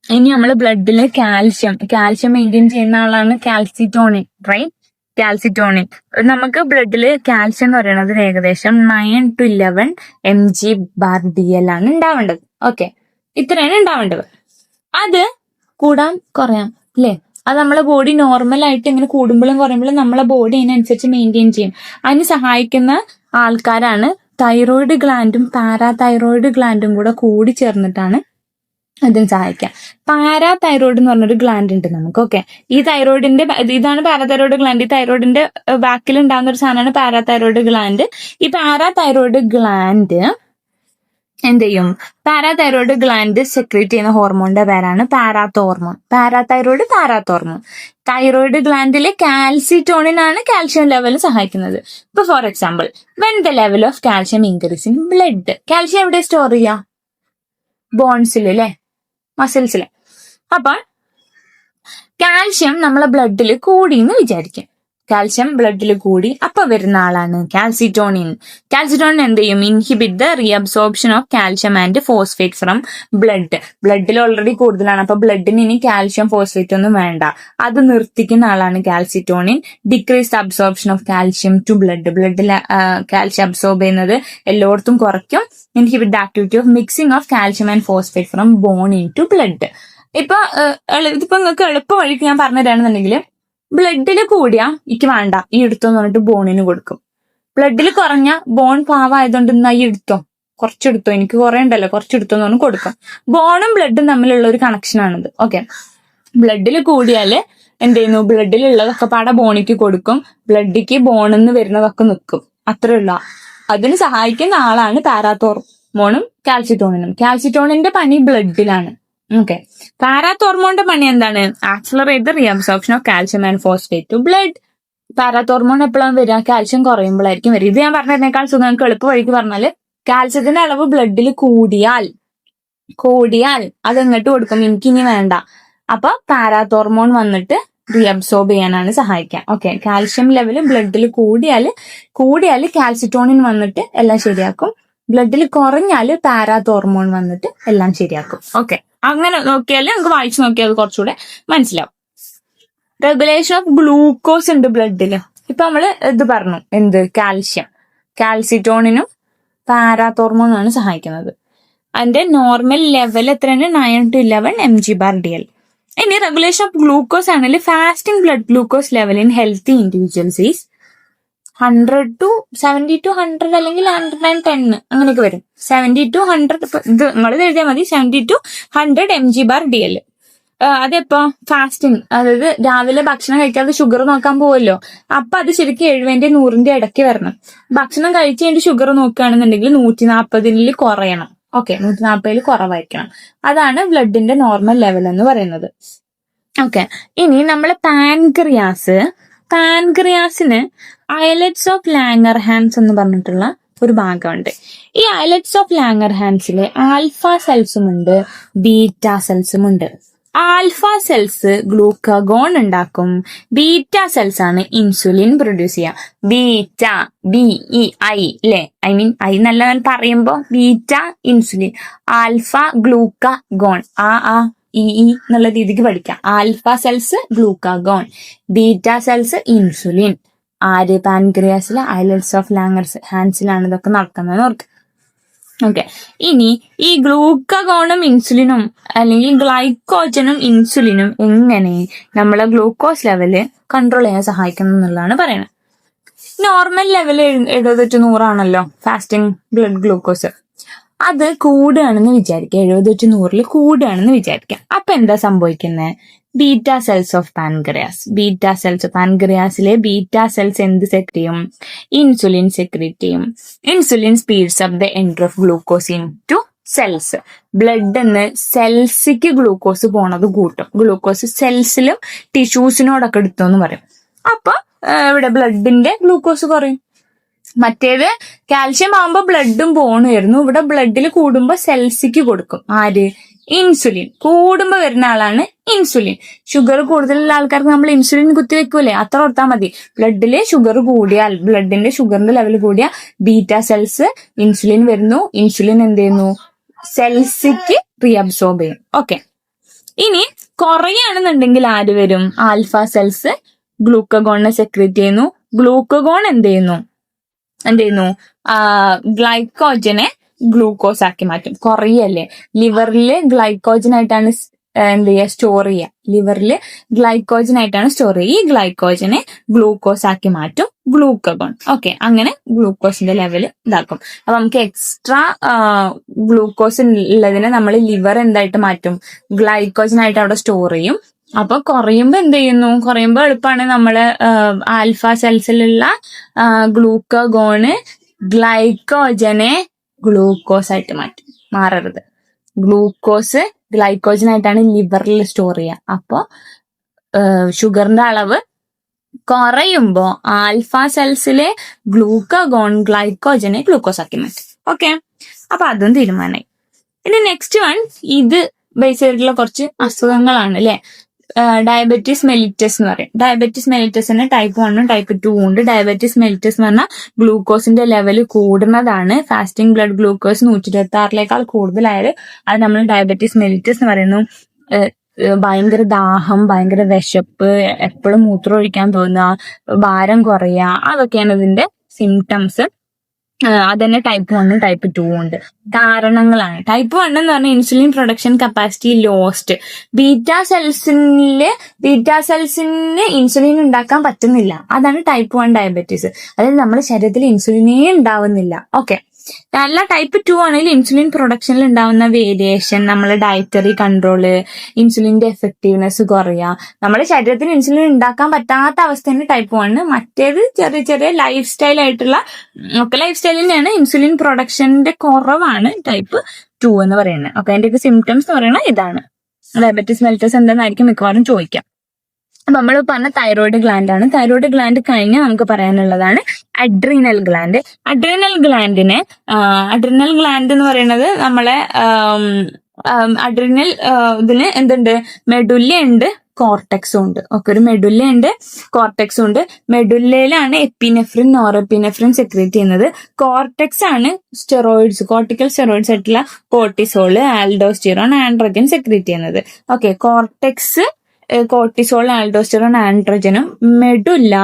ഇനി നമ്മൾ ബ്ലഡില് കാൽഷ്യം മെയിൻറ്റെയിൻ ചെയ്യുന്ന ആളാണ് കാൽസിറ്റോണിൻ, റൈറ്റ്? കാൽസിറ്റോണിൻ നമുക്ക് ബ്ലഡില് കാൽഷ്യം എന്ന് പറയുന്നത് ഏകദേശം 9 to 11 mg/dl ആണ് ഉണ്ടാവേണ്ടത്. ഓക്കെ, ഇത്രയാണ് ഉണ്ടാവേണ്ടത്. അത് കൂടാൻ കുറയാം അല്ലേ? അത് നമ്മളെ ബോഡി നോർമൽ ആയിട്ട് ഇങ്ങനെ കൂടുമ്പോഴും കുറയുമ്പോഴും നമ്മളെ ബോഡി അതിനനുസരിച്ച് മെയിൻറ്റെയിൻ ചെയ്യും. അതിന് സഹായിക്കുന്ന ആൾക്കാരാണ് തൈറോയിഡ് ഗ്ലാൻഡും പാരാതൈറോയിഡ് ഗ്ലാൻഡും കൂടി ചേർന്നിട്ടാണ് അതിന് സഹായിക്കാം. പാരാതൈറോയിഡ് എന്ന് പറഞ്ഞൊരു ഗ്ലാൻഡ് ഉണ്ട് നമുക്ക്. ഓക്കെ, ഈ തൈറോയിഡിന്റെ ഇതാണ് പാരാതൈറോയിഡ് ഗ്ലാൻഡ്. ഈ തൈറോയിഡിന്റെ ബാക്കിൽ ഉണ്ടാകുന്ന ഒരു സാധനമാണ് പാരാതൈറോയിഡ് ഗ്ലാൻഡ്. ഈ പാരാതൈറോയിഡ് ഗ്ലാൻഡ് എന്ത് ചെയ്യും? പാരാതൈറോയിഡ് ഗ്ലാൻഡ് സെക്രീറ്റ് ചെയ്യുന്ന ഹോർമോണിന്റെ പേരാണ് പാരാതോർമോൺ. പാരാതോർമോൺ തൈറോയിഡ് ഗ്ലാൻഡിലെ കാൽസിറ്റോണിൻ ആണ് കാൽഷ്യം ലെവൽ സഹായിക്കുന്നത്. ഇപ്പൊ for example, when the level of calcium increase in blood. Calcium എവിടെ സ്റ്റോർ ചെയ്യാം? ബോൺസിൽ അല്ലെ, മസിൽസില്. അപ്പൊ കാൽഷ്യം നമ്മളെ ബ്ലഡിൽ കൂടിയെന്ന് വിചാരിക്കും. കാൽഷ്യം ബ്ലഡിൽ കൂടി അപ്പൊ വരുന്ന ആളാണ് കാൽസിറ്റോണിൻ. കാൽസിറ്റോണിൻ എന്ത് ചെയ്യും? Inhibit the reabsorption of calcium and phosphate from blood. ബ്ലഡിൽ ഓൾറെഡി കൂടുതലാണ്, അപ്പൊ ബ്ലഡിന് ഇനി കാൽഷ്യം ഫോസ്ഫേറ്റ് ഒന്നും വേണ്ട, അത് നിർത്തിക്കുന്ന ആളാണ് calcitonin. Decrease absorption of calcium to blood. ബ്ലഡിൽ കാൽഷ്യം അബ്സോർബ് ചെയ്യുന്നത് എല്ലായിടത്തും കുറയ്ക്കും. Inhibit the activity of mixing of calcium and phosphate from bone into blood. ഇതിപ്പോ നിങ്ങൾക്ക് എളുപ്പ വഴിക്ക് ഞാൻ പറഞ്ഞു തരാണെന്നുണ്ടെങ്കിൽ, ബ്ലഡിൽ കൂടിയാ എനിക്ക് വേണ്ട ഈ എടുത്തോന്ന് പറഞ്ഞിട്ട് ബോണിന് കൊടുക്കും. ബ്ലഡിൽ കുറഞ്ഞ ബോൺ പാവായതുകൊണ്ട് ഇന്നാ ഈ എടുത്തോ, കുറച്ചെടുത്തോ, എനിക്ക് കുറെ ഉണ്ടല്ലോ കുറച്ചെടുത്തോന്ന് പറഞ്ഞ് കൊടുക്കും. ബോണും ബ്ലഡും തമ്മിലുള്ള ഒരു കണക്ഷനാണിത്. ഓക്കെ, ബ്ലഡിൽ കൂടിയാല് എന്ത് ചെയ്യുന്നു? ബ്ലഡിലുള്ളതൊക്കെ പാടെ ബോണിക്ക് കൊടുക്കും, ബ്ലഡിക്ക് ബോണിന്ന് വരുന്നതൊക്കെ നിൽക്കും. അത്രേ ഉള്ള. അതിന് സഹായിക്കുന്ന ആളാണ് പാരാത്തോർമോണും കാൽസിറ്റോണിനും. കാൽസിറ്റോണിന്റെ പണി ബ്ലഡിലാണ്. ഓക്കെ, പാരാത്തോർമോണിന്റെ പണി എന്താണ്? Accelerate the reabsorption of calcium and phosphate to blood. Parathormone എപ്പോഴാണ് വരിക? കാൽഷ്യം കുറയുമ്പോഴായിരിക്കും വരിക. ഇത് ഞാൻ പറഞ്ഞതിനേക്കാൾ സുഖം നിങ്ങൾക്ക് എളുപ്പ വഴിക്ക് പറഞ്ഞാല്, കാൽസ്യത്തിന്റെ അളവ് ബ്ലഡിൽ കൂടിയാൽ അത് എങ്ങോട്ട് കൊടുക്കും? എനിക്കിനി വേണ്ട, അപ്പൊ പാരാത്തോർമോൺ വന്നിട്ട് റീഅബ്സോർബ് ചെയ്യാനാണ് സഹായിക്കുക. ഓക്കെ, കാൽഷ്യം ലെവല് ബ്ലഡിൽ കൂടിയാല് കാൽസിറ്റോണിൻ വന്നിട്ട് എല്ലാം ശരിയാക്കും. ബ്ലഡിൽ കുറഞ്ഞാല് പാരാത്തോർമോൺ വന്നിട്ട് എല്ലാം ശരിയാക്കും. ഓക്കെ, അങ്ങനെ നോക്കിയാൽ നമുക്ക് വായിച്ചു നോക്കിയാൽ കുറച്ചുകൂടെ മനസ്സിലാവും. റെഗുലേഷൻ ഓഫ് ഗ്ലൂക്കോസ് ഉണ്ട് ബ്ലഡില്. ഇപ്പൊ നമ്മള് ഇത് പറഞ്ഞു, എന്ത്? കാൽസിറ്റോണിനും പാരാത്തോർമോണാണ് സഹായിക്കുന്നത്. അതിന്റെ നോർമൽ ലെവൽ എത്രയാണ്? 9 to 11 mg/dl. ഇനി റെഗുലേഷൻ ഓഫ് ഗ്ലൂക്കോസ് ആണെങ്കിൽ fasting blood glucose level in healthy individuals is 100 to 70 to 100 അല്ലെങ്കിൽ 110 അങ്ങനെയൊക്കെ വരും. 70 to 100 ഇത് നിങ്ങൾ എഴുതിയാൽ മതി. 70 to 100 mg/dl. അതെപ്പോ? ഫാസ്റ്റിംഗ്, അതായത് രാവിലെ ഭക്ഷണം കഴിക്കാതെ ഷുഗർ നോക്കാൻ പോവല്ലോ, അപ്പൊ അത് ശരിക്കും 70 100 ഇടയ്ക്ക് വരണം. ഭക്ഷണം കഴിച്ച് കഴിഞ്ഞിട്ട് ഷുഗർ നോക്കുകയാണെന്നുണ്ടെങ്കിൽ 140 കുറയണം. ഓക്കെ, 140 കുറവായിരിക്കണം. അതാണ് ബ്ലഡിന്റെ നോർമൽ ലെവൽ എന്ന് പറയുന്നത്. ഓക്കെ, ഇനി നമ്മളെ പാൻക്രിയാസിന് ഐലറ്റ്സ് ഓഫ് ലാംഗർഹാൻസ് എന്ന് പറഞ്ഞിട്ടുള്ള ഒരു ഭാഗമുണ്ട്. ഈ ഐലറ്റ്സ് ഓഫ് ലാംഗർഹാൻസിൽ ആൽഫ സെൽസും ഉണ്ട്, ബീറ്റ സെൽസും ഉണ്ട്. ആൽഫ സെൽസ് ഗ്ലൂക്കഗോൺ ഉണ്ടാക്കും, ബീറ്റ സെൽസ് ആണ് ഇൻസുലിൻ പ്രൊഡ്യൂസ് ചെയ്യുക. ബീറ്റ, BEI അല്ലേ? ഐ നല്ല പറയുമ്പോ beta insulin, alpha glucagon, E എന്നുള്ള രീതിക്ക് പഠിക്കാം. Alpha cells glucagon, beta cells insulin. ആര്? പാൻക്രിയാസിലെ ഐലറ്റ്സ് ഓഫ് ലാംഗർഹാൻസിലാണ് ഇതൊക്കെ നടക്കുന്നതെന്ന് ഓർക്കുക. ഓക്കെ, ഇനി ഈ ഗ്ലൂക്കഗോണും ഇൻസുലിനും അല്ലെങ്കിൽ ഗ്ലൈക്കോജനും ഇൻസുലിനും എങ്ങനെ നമ്മളെ ഗ്ലൂക്കോസ് ലെവല് കൺട്രോൾ ചെയ്യാൻ സഹായിക്കുന്നു എന്നുള്ളതാണ് പറയുന്നത്. നോർമൽ ലെവൽ 70 to 100 ആണല്ലോ ഫാസ്റ്റിംഗ് ബ്ലഡ് ഗ്ലൂക്കോസ്. അത് കൂടുകയാണെന്ന് വിചാരിക്കുക, 70 to 100 കൂടുകയാണെന്ന് വിചാരിക്കാം. അപ്പൊ എന്താ സംഭവിക്കുന്നത്? ബീറ്റ സെൽസ് ഓഫ് പാൻക്രിയാസിലെ ബീറ്റ സെൽസ് എന്ത് സെക്രേറ്റ് ചെയ്യും? ഇൻസുലിൻ സെക്രേറ്റ് ചെയ്യും. Insulin speeds up the entry of glucose into cells. ബ്ലഡിന്ന് സെൽസിക്ക് ഗ്ലൂക്കോസ് പോണത് കൂട്ടും. ഗ്ലൂക്കോസ് സെൽസിലും ടിഷ്യൂസിനോടൊക്കെ എടുത്തോന്ന് പറയും. അപ്പൊ ഇവിടെ ബ്ലഡിന്റെ ഗ്ലൂക്കോസ് കുറയും. മറ്റേത് കാൽഷ്യം ആകുമ്പോ ബ്ലഡും പോണായിരുന്നു, ഇവിടെ ബ്ലഡിൽ കൂടുമ്പോ സെൽസിക്ക് കൊടുക്കും. ആര്? ഇൻസുലിൻ. കൂടുമ്പോ വരുന്ന ആളാണ് ഇൻസുലിൻ. ഷുഗർ കൂടുതലുള്ള ആൾക്കാർക്ക് നമ്മൾ ഇൻസുലിൻ കുത്തിവെക്കൂലേ? അത്ര ഓർത്താൽ മതി. ബ്ലഡില് ഷുഗർ കൂടിയാൽ, ബ്ലഡിന്റെ ഷുഗറിന്റെ ലെവൽ കൂടിയാൽ ബീറ്റ സെൽസ് ഇൻസുലിൻ വരുന്നു. ഇൻസുലിൻ എന്ത് ചെയ്യുന്നു? സെൽസിക്ക് റീഅബ്സോർബ് ചെയ്യും. ഓക്കെ, ഇനി കുറയാണെന്നുണ്ടെങ്കിൽ ആര് വരും? ആൽഫ സെൽസ് ഗ്ലൂക്കഗോണിനെ സെക്രേറ്റ് ചെയ്യുന്നു. ഗ്ലൂക്കഗോൺ എന്ത് ചെയ്യുന്നു? ഗ്ലൈക്കോജനെ ഗ്ലൂക്കോസ് ആക്കി മാറ്റും. കുറയല്ലേ? ലിവറിൽ ഗ്ലൈക്കോജൻ ആയിട്ടാണ് എന്ത് ചെയ്യുക? സ്റ്റോർ ചെയ്യുക. ലിവറിൽ ഗ്ലൈക്കോജൻ ആയിട്ടാണ് സ്റ്റോർ ചെയ്യുക. ഈ ഗ്ലൈക്കോജനെ ഗ്ലൂക്കോസ് ആക്കി മാറ്റും ഗ്ലൂക്കഗോൺ. ഓക്കെ, അങ്ങനെ ഗ്ലൂക്കോസിന്റെ ലെവൽ ഇതാക്കും. അപ്പൊ നമുക്ക് എക്സ്ട്രാ ഗ്ലൂക്കോസ് ഉള്ളതിനെ നമ്മൾ ലിവർ എന്തായിട്ട് മാറ്റും? ഗ്ലൈക്കോജൻ ആയിട്ട് അവിടെ സ്റ്റോർ ചെയ്യും. അപ്പൊ കുറയുമ്പോ എന്ത് ചെയ്യുന്നു? കുറയുമ്പോ എളുപ്പമാണ്, നമ്മള് ആൽഫ സെൽസിലുള്ള ഗ്ലൂക്കഗോണ് ഗ്ലൈക്കോജനെ ഗ്ലൂക്കോസ് ആയിട്ട് മാറരുത്. ഗ്ലൂക്കോസ് ഗ്ലൈക്കോജൻ ആയിട്ടാണ് ലിവറിൽ സ്റ്റോർ ചെയ്യുക. അപ്പൊ ഷുഗറിന്റെ അളവ് കുറയുമ്പോ ആൽഫ സെൽസിലെ ഗ്ലൂക്കഗോൺ ഗ്ലൈക്കോജനെ ഗ്ലൂക്കോസ് ആക്കി മാറ്റും. ഓക്കെ, അപ്പൊ അതും തീരുമാനമായി. ഇനി നെക്സ്റ്റ് വൺ, ഇത് ബേസ് ചെയ്തിട്ടുള്ള കുറച്ച് അസുഖങ്ങളാണ് അല്ലെ. ഡയബറ്റീസ് മെലിറ്റസ് എന്ന് പറയും. ഡയബറ്റീസ് മെലിറ്റസിന് ടൈപ്പ് 1 ടൈപ്പ് 2 ഉണ്ട്. ഡയബറ്റീസ് മെലിറ്റസ് എന്ന് പറഞ്ഞാൽ ഗ്ലൂക്കോസിന്റെ ലെവൽ കൂടുന്നതാണ്. ഫാസ്റ്റിംഗ് ബ്ലഡ് ഗ്ലൂക്കോസ് 126 കൂടുതലായാൽ അത് നമ്മൾ ഡയബറ്റീസ് മെലിറ്റസ് എന്ന് പറയുന്നു. ഭയങ്കര ദാഹം, ഭയങ്കര വിശപ്പ്, എപ്പോഴും മൂത്രം ഒഴിക്കാൻ തോന്നുക, ഭാരം കുറയുക, അതൊക്കെയാണ് ഇതിന്റെ സിംറ്റംസ്. അതന്നെ ടൈപ്പ് 1 ടൈപ്പ് 2 ഉണ്ട്. കാരണങ്ങളാണ് ടൈപ്പ് 1 എന്ന് പറഞ്ഞാൽ insulin production capacity lost. Beta സെൽസിന് ഇൻസുലിൻ ഉണ്ടാക്കാൻ പറ്റുന്നില്ല. അതാണ് ടൈപ്പ് 1 ഡയബറ്റീസ്. അതായത് നമ്മുടെ ശരീരത്തിൽ ഇൻസുലിനേ ഉണ്ടാവുന്നില്ല. ഓക്കെ. അല്ല ടൈപ്പ് 2 ആണെങ്കിൽ ഇൻസുലിൻ പ്രൊഡക്ഷനിൽ ഉണ്ടാവുന്ന വേരിയേഷൻ, നമ്മളെ ഡയറ്ററി കൺട്രോള്, ഇൻസുലിന്റെ എഫക്റ്റീവ്നെസ് കുറയുക, നമ്മുടെ ശരീരത്തിന് ഇൻസുലിൻ ഉണ്ടാക്കാൻ പറ്റാത്ത അവസ്ഥയാണ് ടൈപ്പ് 1. മറ്റേത് ചെറിയ ചെറിയ ലൈഫ് സ്റ്റൈൽ ആയിട്ടുള്ള ലൈഫ് സ്റ്റൈലിനെയാണ് ഇൻസുലിൻ പ്രൊഡക്ഷന്റെ കുറവാണ് ടൈപ്പ് 2 എന്ന് പറയുന്നത്. ഓക്കെ. അതിന്റെയൊക്കെ സിംറ്റംസ് എന്ന് പറയുന്നത് ഇതാണ്. ഡയബറ്റീസ് മെലിറ്റസ് എന്തായിരിക്കും മിക്കവാറും ചോദിക്കാം. അപ്പൊ നമ്മൾ പറഞ്ഞ തൈറോയിഡ് ഗ്ലാൻഡ് ആണ്. തൈറോയിഡ് ഗ്ലാൻഡ് കഴിഞ്ഞാൽ നമുക്ക് പറയാനുള്ളതാണ് അഡ്രീനൽ ഗ്ലാൻഡ്. അഡ്രീനൽ ഗ്ലാൻഡ് എന്ന് പറയുന്നത് നമ്മളെ അഡ്രീനൽ ഇതിന് എന്തുണ്ട്, മെഡുല്ല ഉണ്ട്, കോർട്ടെക്സും ഉണ്ട്. ഓക്കെ. ഒരു മെഡുല്ല ഉണ്ട്, കോർട്ടെക്സും ഉണ്ട്. മെഡുല്ലയിലാണ് എപ്പിനെഫ്രിൻ, നോറെപ്പിനെഫ്രിൻ സെക്രീറ്റ് ചെയ്യുന്നത്. കോർട്ടെക്സ് ആണ് സ്റ്റെറോയിഡ്സ്, കോർട്ടിക്കൽ സ്റ്റെറോയിഡ്സ് ആയിട്ടുള്ള കോർട്ടിസോള്, ആൽഡോസ്റ്റിറോൺ, ആൻഡ്രോജൻ സെക്രീറ്റ് ചെയ്യുന്നത്. ഓക്കെ. കോർട്ടെക്സ് കോർട്ടിസോൾ, ആൽഡോസ്റ്ററോൺ, ആൻഡ്രോജനും, മെഡുല്ല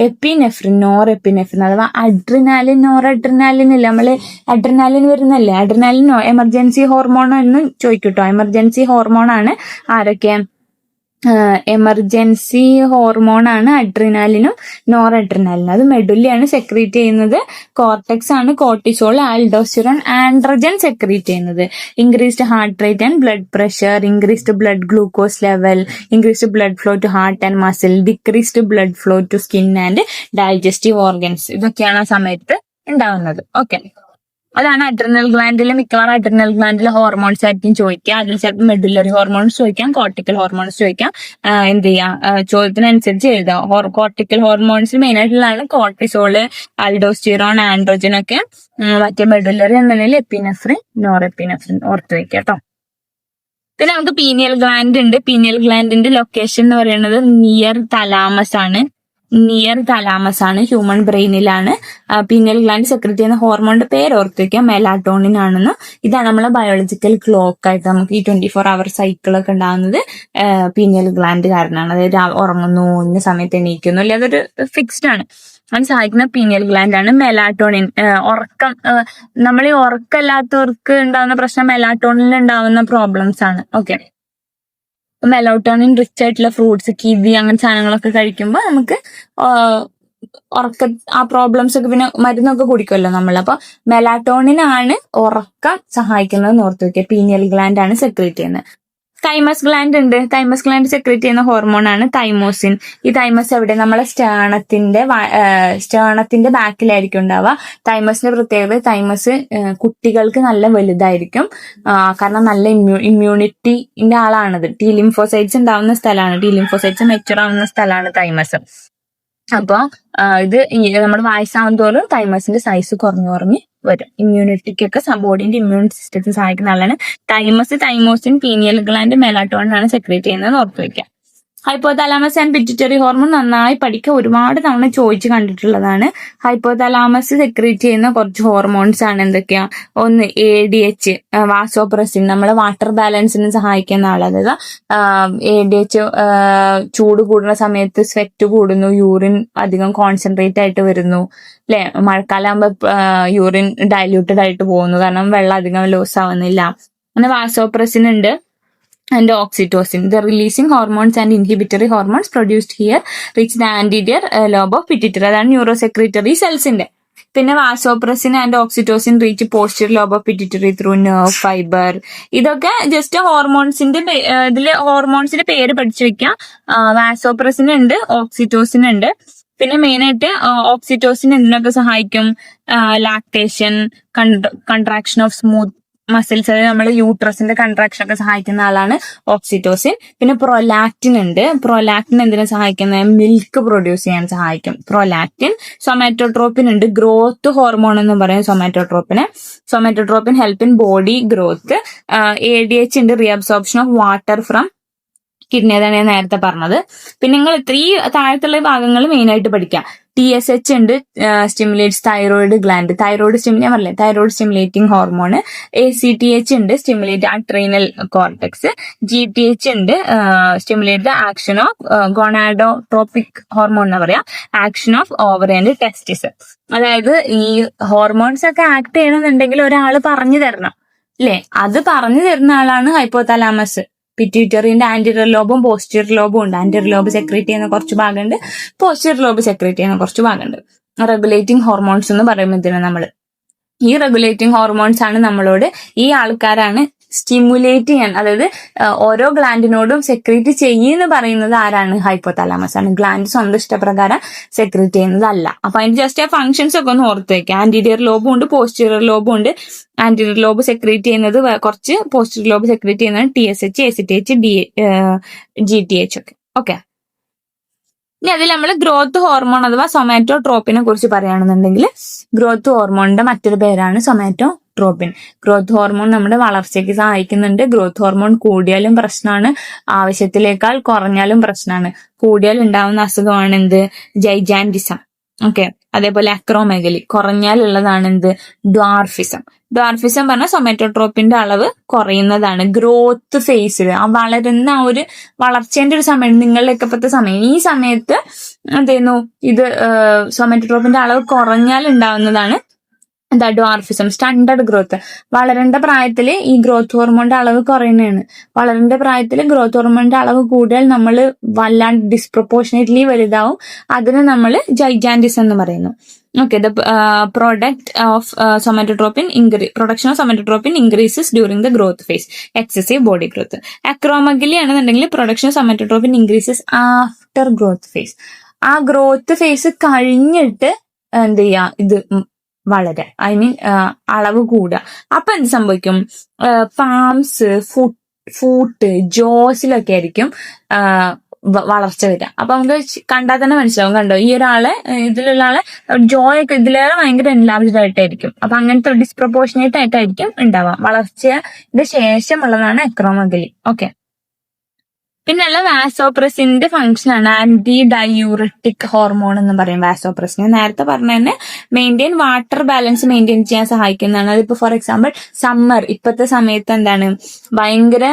എപ്പിനെഫ്രിൻ, നോറെപ്പിനെഫ്രിൻ അഥവാ അഡ്രിനാലിൻ, നോറഡ്രിനാലിൻ ഇല്ല, നമ്മള് അഡ്രിനാലിൻ വരുന്നല്ലേ, അഡ്രിനാലിൻ എമർജൻസി ഹോർമോൺ എന്ന് ചോദിക്കൂട്ടോ. എമർജൻസി ഹോർമോൺ ആണ് ആരൊക്കെ? എമർജൻസി ഹോർമോൺ ആണ് അഡ്രിനാലിനും നോറഡ്രിനാലിനും. അത് മെഡുല്ലയാണ് സെക്രീറ്റ് ചെയ്യുന്നത്. കോർട്ടെക്സ് ആണ് കോർട്ടിസോൾ, ആൽഡോസ്റ്ററോൺ, ആൻഡ്രോജൻ സെക്രീറ്റ് ചെയ്യുന്നത്. Increased heart rate and blood pressure, increased blood glucose level, increased blood flow to heart and muscle, decreased blood flow to skin and digestive organs. ഇതൊക്കെയാണ് ആ സമയത്ത് ഉണ്ടാവുന്നത്. Okay. അതാണ് adrenal ഗ്ലാൻഡിൽ. മിക്കവാറും adrenal ഗ്ലാൻഡിൽ hormones ആയിരിക്കും ചോദിക്കുക. അതിൽ ചിലപ്പോൾ മെഡുലറി ഹോർമോൺസ് ചോദിക്കാം, കോർട്ടിക്കൽ ഹോർമോൺസ് ചോദിക്കാം. എന്ത് ചെയ്യാം, ചോദ്യത്തിനനുസരിച്ച് എഴുതാം. കോർട്ടിക്കൽ ഹോർമോൺസിൽ മെയിൻ ആയിട്ടുള്ളതാണ് കോർട്ടിസോള്, ആൽഡോസ്റ്റിറോൺ, ആൻഡ്രോജൻ ഒക്കെ. മറ്റേ മെഡുലറി എന്നുണ്ടെങ്കിൽ എപ്പിനെഫ്രിൻ, നോറെപ്പിനെഫ്രിൻ ഓർത്ത് വെക്കാം കേട്ടോ. പിന്നെ നമുക്ക് പീനിയൽ ഗ്ലാൻഡ് ഉണ്ട്. പീനിയൽ ഗ്ലാൻഡിന്റെ ലൊക്കേഷൻ എന്ന് പറയുന്നത് നിയർ തലാമസ് ആണ്. ഹ്യൂമൻ ബ്രെയിനിലാണ്. പീനിയൽ ഗ്ലാൻഡ് സെക്രറ്റ് ചെയ്യുന്ന ഹോർമോണിന്റെ പേര് ഓർത്ത് വെക്കുക, മെലാറ്റോണിൻ ആണെന്ന്. ഇതാണ് നമ്മളെ ബയോളജിക്കൽ ക്ലോക്ക് ആയിട്ട് നമുക്ക് ഈ 24 hour സൈക്കിളൊക്കെ ഉണ്ടാകുന്നത് പീനിയൽ ഗ്ലാൻഡ് കാരണമാണ്. അതായത് ഉറങ്ങുന്നു, ഇന്ന സമയത്ത് എണീക്കുന്നു, അല്ലെ അതൊരു ഫിക്സ്ഡ് ആണ്. അത് സഹായിക്കുന്ന പീനിയൽ ഗ്ലാൻഡ് ആണ്. മെലാറ്റോണിൻ, ഉറക്കം, നമ്മൾ ഈ ഉറക്കമില്ലാത്തവർക്ക് ഉണ്ടാകുന്ന പ്രശ്നം മെലാറ്റോണിനിൽ ഉണ്ടാവുന്ന പ്രോബ്ലംസ് ആണ്. ഓക്കെ. മെലോട്ടോണിൻ റിച്ച് ആയിട്ടുള്ള ഫ്രൂട്ട്സ്, കിവി അങ്ങനെ സാധനങ്ങളൊക്കെ കഴിക്കുമ്പോൾ നമുക്ക് ആ പ്രോബ്ലംസ് ഒക്കെ, പിന്നെ മരുന്നൊക്കെ കുടിക്കുമല്ലോ നമ്മൾ. അപ്പൊ മെലാറ്റോണിൻ ആണ് ഉറക്കം സഹായിക്കുന്നത് ഓർത്ത് വെക്കുക. പീനിയൽ ഗ്ലാൻഡ് ആണ് സെക്രീറ്റ് ചെയ്യുന്നത്. തൈമസ് ഗ്ലാൻഡ് ഉണ്ട്. തൈമസ് ഗ്ലാൻഡ് സെക്രീറ്റ് ചെയ്യുന്ന ഹോർമോൺ ആണ് തൈമോസിൻ. ഈ തൈമസ് എവിടെ? നമ്മളെ സ്റ്റേണത്തിന്റെ ബാക്കിലായിരിക്കും ഉണ്ടാവുക. തൈമസിന്റെ പ്രത്യേകത, തൈമസ് കുട്ടികൾക്ക് നല്ല വലുതായിരിക്കും. കാരണം നല്ല ഇമ്മ്യൂണിറ്റിന്റെ ആളാണത്. ടി ലിംഫോസൈറ്റ്സ് ഉണ്ടാവുന്ന സ്ഥലമാണ്, ടി ലിംഫോസൈറ്റ്സ് മെച്ചുർ ആവുന്ന സ്ഥലമാണ് തൈമസ്. അപ്പൊ ഇത് നമ്മൾ വയസ്സാവും തോറും തൈമസിന്റെ സൈസ് കുറഞ്ഞു വരും. ഇമ്മ്യൂണിറ്റിക്കൊക്കെ ബോഡിന്റെ ഇമ്മ്യൂൺ സിസ്റ്റത്തിന് സഹായിക്കുന്ന ആളാണ് thymus. Thymosin, pineal gland, melatonin ആണ് സെക്രീറ്റ് ചെയ്യുന്നത് ഓർത്ത് വയ്ക്കുക. ഹൈപ്പോതലാമസ് ആൻഡ് പിറ്റ്യൂട്ടറി ഹോർമോൺ നന്നായി പഠിക്കുക. ഒരുപാട് തവണ ചോദിച്ചു കണ്ടിട്ടുള്ളതാണ്. ഹൈപ്പോതലാമസ് സെക്രീറ്റ് ചെയ്യുന്ന കുറച്ച് ഹോർമോൺസ് ആണ് എന്തൊക്കെയാ? ഒന്ന് ADH, വാസോപ്രസിൻ, നമ്മളെ വാട്ടർ ബാലൻസിന് സഹായിക്കുന്ന ആൾ. അതായത് ADH ചൂട് കൂടുന്ന സമയത്ത് സ്വെറ്റ് കൂടുന്നു, യൂറിൻ അധികം കോൺസെൻട്രേറ്റ് ആയിട്ട് വരുന്നു, അല്ലെ? മഴക്കാലാകുമ്പോ യൂറിൻ ഡൈല്യൂട്ടഡ് ആയിട്ട് പോകുന്നു, കാരണം വെള്ളം അധികം ലോസ് ആവുന്നില്ല. അങ്ങനെ വാസോപ്രസിൻ ഉണ്ട്. And oxytocin, the releasing hormones and inhibitory hormones produced here reach the anterior lobe of pituitary. അതാണ് ന്യൂറോസെക്രീറ്ററി സെൽസിന്റെ. പിന്നെ vasopressin and oxytocin reach posterior lobe of pituitary through nerve fibre. ഇതൊക്കെ ജസ്റ്റ് ഹോർമോൺസിന്റെ ഇതില് ഹോർമോൺസിന്റെ പേര് പഠിച്ചു വെക്കാം. വാസോപ്രസിൻ ഉണ്ട്, ഓക്സിറ്റോസിൻ ഉണ്ട്. പിന്നെ മെയിൻ ആയിട്ട് ഓക്സിറ്റോസിൻ എന്തിനൊക്കെ സഹായിക്കും? Lactation, contraction of smooth muscles, അതായത് നമ്മുടെ യൂട്രസിന്റെ കൺട്രാക്ഷൻ ഒക്കെ സഹായിക്കുന്ന ആളാണ് ഓക്സിറ്റോസിൻ. പിന്നെ പ്രൊലാക്റ്റിൻ ഉണ്ട്. പ്രൊലാക്റ്റിൻ എന്തിനാ സഹായിക്കുന്നത്? മിൽക്ക് പ്രൊഡ്യൂസ് ചെയ്യാൻ സഹായിക്കും പ്രൊലാക്റ്റിൻ. സൊമാറ്റോട്രോപ്പിൻ ഉണ്ട്. ഗ്രോത്ത് ഹോർമോൺ എന്ന് പറയും സൊമാറ്റോട്രോപ്പിന്. Somatotropin help in body growth. ADH ഉണ്ട്, reabsorption of water from kidney ഞാൻ നേരത്തെ പറഞ്ഞത്. പിന്നെ നിങ്ങൾ ഈ താഴത്തുള്ള ഭാഗങ്ങൾ മെയിൻ ആയിട്ട് പഠിക്കാം. TSH ഉണ്ട്, സ്റ്റിമുലേറ്റ്സ് തൈറോയിഡ് ഗ്ലാൻഡ്, ഞാൻ പറഞ്ഞില്ലേ തൈറോയിഡ് സ്റ്റിമുലേറ്റിംഗ് ഹോർമോൺ. ACTH ഉണ്ട്, സ്റ്റിമുലേറ്റ് അഡ്രീനൽ കോർട്ടെക്സ്. GTH ഉണ്ട്, stimulate the action of gonadotropic hormone എന്ന് പറയാം, ആക്ഷൻ ഓഫ് ഓവറി ആൻഡ് ടെസ്റ്റിസ്. അതായത് ഈ ഹോർമോൺസ് ഒക്കെ ആക്ട് ചെയ്യണമെന്നുണ്ടെങ്കിൽ ഒരാൾ പറഞ്ഞു തരണം അല്ലെ, അത് പറഞ്ഞു തരുന്ന ആളാണ് ഹൈപ്പോതലാമസ്. പിറ്റ്യൂട്ടറിന്റെ ആന്റിറിയർ ലോബും പോസ്റ്റീരിയർ ലോബും ഉണ്ട്. ആന്റിറിയർ ലോബ് സെക്രേറ്റ് ചെയ്യുന്ന കുറച്ച് ഭാഗമുണ്ട്, പോസ്റ്റീരിയർ ലോബ് സെക്രേറ്റ് ചെയ്യുന്ന കുറച്ച് ഭാഗമുണ്ട്. റെഗുലേറ്റിംഗ് ഹോർമോൺസ് എന്ന് പറയുമ്പോൾ ഇതിന് നമ്മൾ ഈ റെഗുലേറ്റിംഗ് ഹോർമോൺസ് ആണ് നമ്മളോട് ഈ ആൾക്കാരാണ് സ്റ്റിമുലേറ്റ് ചെയ്യാൻ, അതായത് ഓരോ ഗ്ലാൻഡിനോടും സെക്രീറ്റ് ചെയ്യുന്ന പറയുന്നത് ആരാണ്? ഹൈപ്പോതലാമസ് ആണ്. ഗ്ലാൻഡ് സ്വന്തം ഇഷ്ടപ്രകാരം സെക്രീറ്റ് ചെയ്യുന്നതല്ല. അപ്പൊ അതിന്റെ ജസ്റ്റ് ആ ഫംഗ്ഷൻസ് ഒക്കെ ഒന്ന് ഓർത്ത് വെക്കാം. ആന്റീരിയർ ലോബും ഉണ്ട്, പോസ്റ്റീരിയർ ലോബും ഉണ്ട്. ആന്റീരിയർ ലോബ് സെക്രീറ്റ് ചെയ്യുന്നത് കുറച്ച്, പോസ്റ്റീരിയർ ലോബ് സെക്രീറ്റ് ചെയ്യുന്നത് TSH, ACTH, GTH ഒക്കെ. ഓക്കെ, ഇനി അതിൽ നമ്മൾ ഗ്രോത്ത് ഹോർമോൺ അഥവാ സൊമാറ്റോട്രോപ്പിനെ കുറിച്ച് പറയുകയാണെന്നുണ്ടെങ്കിൽ ഗ്രോത്ത് ഹോർമോണിന്റെ മറ്റൊരു പേരാണ് സൊമാറ്റോട്രോപ്പിൻ. ഗ്രോത്ത് ഹോർമോൺ നമ്മുടെ വളർച്ചയ്ക്ക് സഹായിക്കുന്നുണ്ട്. ഗ്രോത്ത് ഹോർമോൺ കൂടിയാലും പ്രശ്നമാണ്, ആവശ്യത്തിലേക്കാൾ കുറഞ്ഞാലും പ്രശ്നമാണ്. കൂടിയാൽ ഉണ്ടാവുന്ന അസുഖമാണ് എന്ത്? ജൈജാൻറ്റിസം. ഓക്കെ, അതേപോലെ അക്രോമെഗലി. കുറഞ്ഞാലുള്ളതാണ് എന്ത്? ഡ്വാർഫിസം. ഡ്വാർഫിസം പറഞ്ഞാൽ സൊമാറ്റോട്രോപ്പിന്റെ അളവ് കുറയുന്നതാണ്. ഗ്രോത്ത് ഫേസിൽ ആ വളരുന്ന ആ ഒരു വളർച്ചേന്റെ ഒരു സമയം, നിങ്ങളിലൊക്കെ ഇപ്പോഴത്തെ സമയം, ഈ സമയത്ത് എന്ത് ചെയ്യുന്നു? ഇത് സൊമാറ്റോട്രോപ്പിന്റെ അളവ് കുറഞ്ഞാൽ ഉണ്ടാവുന്നതാണ് എന്താ? ഡ്വാർഫിസം. Standard growth. വളരേണ്ട പ്രായത്തിൽ ഈ ഗ്രോത്ത് ഹോർമോണിന്റെ അളവ് കുറയുന്നതാണ്. വളരേണ്ട പ്രായത്തിൽ ഗ്രോത്ത് ഹോർമോണിന്റെ അളവ് കൂടിയാൽ നമ്മൾ വല്ലാണ്ട് ഡിസ്പ്രപ്പോർഷനേറ്റ്ലി വലുതാവും. അതിന് നമ്മൾ ജൈജാൻറ്റിസം എന്ന് പറയുന്നു. Okay, the product of somatotropin production of somatotropin increases during the growth phase, excessive body growth. Acromegaly ആണെന്നുണ്ടെങ്കിൽ production of somatotropin increases after growth phase. ആ ഗ്രോത്ത് ഫേസ് കഴിഞ്ഞിട്ട് എന്ത് ചെയ്യാ? ഇത് വളരെ അളവ് കൂടുക. അപ്പൊ എന്ത് സംഭവിക്കും? പാംസ്, ഫൂട്ട്, ജോസിലൊക്കെ ആയിരിക്കും വളർച്ച വരിക. അപ്പൊ നമുക്ക് കണ്ടാൽ തന്നെ മനസ്സിലാവും. കണ്ടോ, ഈ ഒരാളെ, ഇതിലുള്ള ആളെ ജോയൊക്കെ ഇതിലേറെ ഭയങ്കര എൻലാർജ്ഡ് ആയിട്ടായിരിക്കും. അപ്പൊ അങ്ങനത്തെ ഡിസ്പ്രപ്പോർഷനേറ്റ് ആയിട്ടായിരിക്കും ഉണ്ടാവാം. വളർച്ചയുടെ ശേഷമുള്ളതാണ് അക്രോമഗലി. ഓക്കെ, പിന്നെയുള്ള വാസോപ്രസിന്റെ ഫംഗ്ഷൻ ആണ് ആന്റി ഡയൂററ്റിക് ഹോർമോൺ എന്ന് പറയും. വാസോപ്രസിന് നേരത്തെ പറഞ്ഞ തന്നെ മെയിൻറ്റെയിൻ വാട്ടർ ബാലൻസ് മെയിൻറ്റെയിൻ ചെയ്യാൻ സഹായിക്കുന്നതാണ്. അതിപ്പോ ഫോർ എക്സാമ്പിൾ സമ്മർ, ഇപ്പോഴത്തെ സമയത്ത് എന്താണ് ഭയങ്കര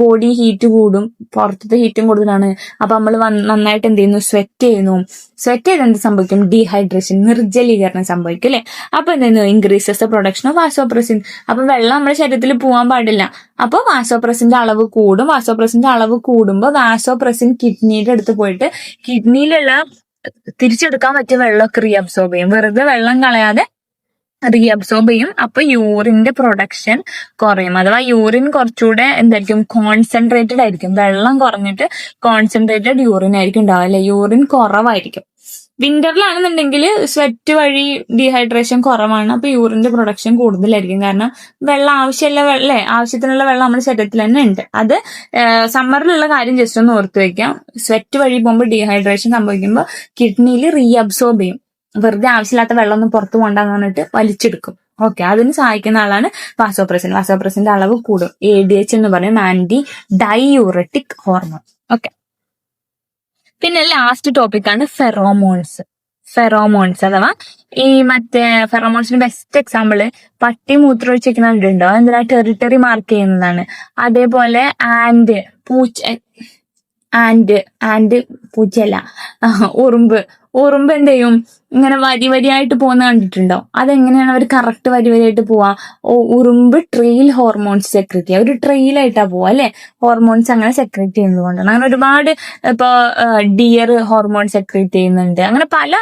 ബോഡി ഹീറ്റ് കൂടും, പുറത്തത്തെ ഹീറ്റും കൂടുതലാണ്. അപ്പൊ നമ്മൾ നന്നായിട്ട് എന്ത് ചെയ്യുന്നു? സ്വെറ്റ് ചെയ്യുന്നു. സ്വെറ്റ് ചെയ്ത് എന്ത് സംഭവിക്കും? ഡീഹൈഡ്രേഷൻ, നിർജ്ജലീകരണം സംഭവിക്കും അല്ലെ. അപ്പൊ എന്തെയ്യുന്നു? Increases the production of vasopressin. അപ്പൊ വെള്ളം നമ്മുടെ ശരീരത്തിൽ പോകാൻ പാടില്ല. അപ്പൊ വാസോപ്രസിന്റെ അളവ് കൂടും. വാസോപ്രസിന്റെ അളവ് കൂടുമ്പോൾ വാസോപ്രസിൻ കിഡ്നിയുടെ അടുത്ത് പോയിട്ട് കിഡ്നിയിലുള്ള തിരിച്ചെടുക്കാൻ പറ്റിയ വെള്ളമൊക്കെ റീഅബ്സോർബ് ചെയ്യും. വെറുതെ വെള്ളം കളയാതെ റീഅബ്സോർബ് ചെയ്യും. അപ്പൊ യൂറിന്റെ പ്രൊഡക്ഷൻ കുറയും. അഥവാ യൂറിൻ കുറച്ചുകൂടെ എന്തായിരിക്കും? കോൺസെൻട്രേറ്റഡ് ആയിരിക്കും. വെള്ളം കുറഞ്ഞിട്ട് കോൺസെൻട്രേറ്റഡ് യൂറിൻ ആയിരിക്കും ഉണ്ടാവുക അല്ലെ. യൂറിൻ കുറവായിരിക്കും. വിന്ററിലാണെന്നുണ്ടെങ്കിൽ സ്വെറ്റ് വഴി ഡീഹൈഡ്രേഷൻ കുറവാണ്. അപ്പൊ യൂറിന്റെ പ്രൊഡക്ഷൻ കൂടുതലായിരിക്കും. കാരണം വെള്ളം ആവശ്യമുള്ള ആവശ്യത്തിനുള്ള വെള്ളം നമ്മുടെ ശരീരത്തിൽ തന്നെ ഉണ്ട്. അത് സമ്മറിലുള്ള കാര്യം ജസ്റ്റ് ഒന്ന് ഓർത്ത് വെക്കാം. സ്വെറ്റ് വഴി പോകുമ്പോൾ ഡീഹൈഡ്രേഷൻ സംഭവിക്കുമ്പോൾ കിഡ്നിയിൽ റീഅബ്സോർബ് ചെയ്യും. വെറുതെ ആവശ്യമില്ലാത്ത വെള്ളം ഒന്നും പുറത്തു പോകണ്ടെന്ന് പറഞ്ഞിട്ട് വലിച്ചെടുക്കും. ഓക്കെ, അതിന് സഹായിക്കുന്ന ആളാണ് വാസോപ്രസിൻ. വാസോപ്രസിന്റെ അളവ് കൂടും. ADH എന്ന് പറയും, ആന്റി ഡയൂററ്റിക് ഹോർമോൺ. ഓക്കെ, പിന്നെ ലാസ്റ്റ് ടോപ്പിക്കാണ് ഫെറോമോൺസ്. ഫെറോമോൺസ് അഥവാ ഈ മറ്റേ ഫെറോമോൺസിന് ബെസ്റ്റ് എക്സാമ്പിള് പട്ടി മൂത്രം ഒഴിച്ചിരിക്കുന്നുണ്ടോ, എന്തിനാ? ടെറിട്ടറി മാർക്ക് ചെയ്യുന്നതാണ്. അതേപോലെ പൂച്ചയല്ല, ഉറുമ്പ് എന്ത് ചെയ്യും? ഇങ്ങനെ വരി വരിയായിട്ട് പോകുന്ന കണ്ടിട്ടുണ്ടോ? അതെങ്ങനെയാണ് അവർ കറക്റ്റ് വരി വരിയായിട്ട് പോവാ? ഉറുമ്പ് ട്രെയിൽ ഹോർമോൺസ് സെക്രേറ്റ് ചെയ്യുക. ഒരു ട്രെയിലായിട്ടാ പോവാ അല്ലെ. ഹോർമോൺസ് അങ്ങനെ സെക്രേറ്റ് ചെയ്യുന്നത് കൊണ്ടാണ്. അങ്ങനെ ഒരുപാട് ഇപ്പൊ ഡിയർ ഹോർമോൺ സെക്രേറ്റ് ചെയ്യുന്നുണ്ട്. അങ്ങനെ പല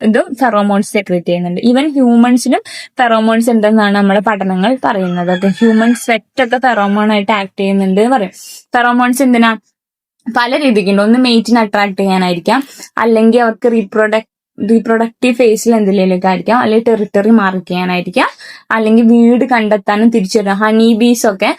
ഇതും ഫെറോമോൺസ് സെക്രേറ്റ് ചെയ്യുന്നുണ്ട്. ഈവൻ ഹ്യൂമൻസിനും ഫെറോമോൺസ് ഉണ്ടെന്നാണ് നമ്മുടെ പഠനങ്ങൾ പറയുന്നത്. ഹ്യൂമൻ സ്വെറ്റ് ഒക്കെ ഫെറോമോൺ ആയിട്ട് ആക്ട് ചെയ്യുന്നുണ്ട് പറയും. ഫെറോമോൺസ് എന്തിനാ? പല രീതിക്കുണ്ട്. ഒന്ന് മെയ്റ്റിനെ അട്രാക്ട് ചെയ്യാനായിരിക്കാം, അല്ലെങ്കിൽ അവർക്ക് റീപ്രൊഡക്റ്റീവ് ഫേസിൽ എന്തെങ്കിലുമൊക്കെ ആയിരിക്കാം, അല്ലെങ്കിൽ ടെറിട്ടറി മാർക്ക് ചെയ്യാനായിരിക്കാം, അല്ലെങ്കിൽ വീട് കണ്ടെത്താനും തിരിച്ചു വരാം. ഹണി ബീസ് ഒക്കെ